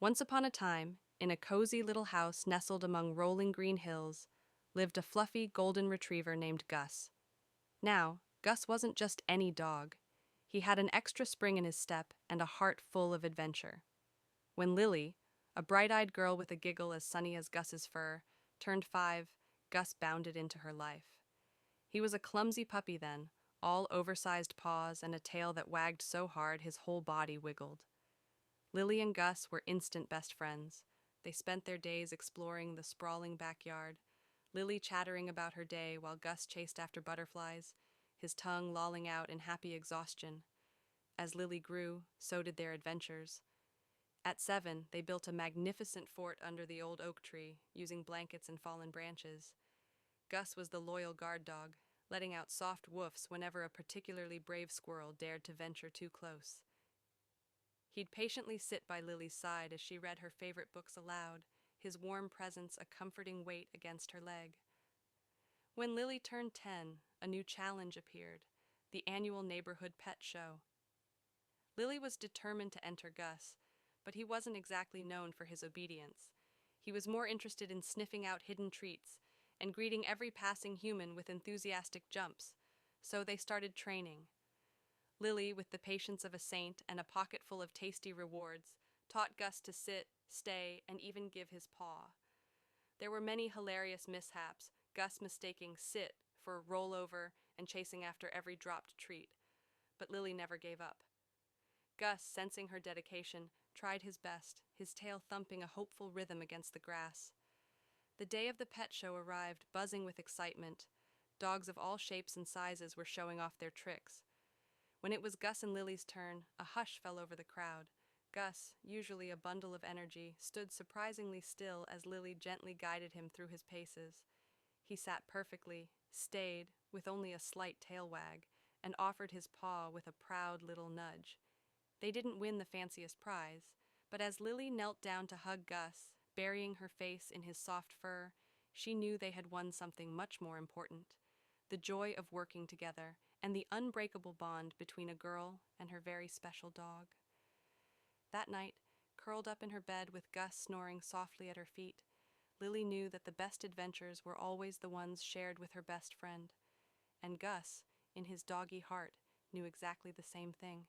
Once upon a time, in a cozy little house nestled among rolling green hills, lived a fluffy golden retriever named Gus. Now, Gus wasn't just any dog. He had an extra spring in his step and a heart full of adventure. When Lily, a bright-eyed girl with a giggle as sunny as Gus's fur, turned 5, Gus bounded into her life. He was a clumsy puppy then, all oversized paws and a tail that wagged so hard his whole body wiggled. Lily and Gus were instant best friends. They spent their days exploring the sprawling backyard, Lily chattering about her day while Gus chased after butterflies, his tongue lolling out in happy exhaustion. As Lily grew, so did their adventures. At 7, they built a magnificent fort under the old oak tree, using blankets and fallen branches. Gus was the loyal guard dog, letting out soft woofs whenever a particularly brave squirrel dared to venture too close. He'd patiently sit by Lily's side as she read her favorite books aloud, his warm presence a comforting weight against her leg. When Lily turned 10, a new challenge appeared, the annual neighborhood pet show. Lily was determined to enter Gus, but he wasn't exactly known for his obedience. He was more interested in sniffing out hidden treats and greeting every passing human with enthusiastic jumps, so they started training. Lily, with the patience of a saint and a pocket full of tasty rewards, taught Gus to sit, stay, and even give his paw. There were many hilarious mishaps, Gus mistaking sit for rollover and chasing after every dropped treat, but Lily never gave up. Gus, sensing her dedication, tried his best, his tail thumping a hopeful rhythm against the grass. The day of the pet show arrived, buzzing with excitement. Dogs of all shapes and sizes were showing off their tricks. When it was Gus and Lily's turn, a hush fell over the crowd. Gus, usually a bundle of energy, stood surprisingly still as Lily gently guided him through his paces. He sat perfectly, stayed, with only a slight tail wag, and offered his paw with a proud little nudge. They didn't win the fanciest prize, but as Lily knelt down to hug Gus, burying her face in his soft fur, she knew they had won something much more important: the joy of working together and the unbreakable bond between a girl and her very special dog. That night, curled up in her bed with Gus snoring softly at her feet, Lily knew that the best adventures were always the ones shared with her best friend. And Gus, in his doggy heart, knew exactly the same thing.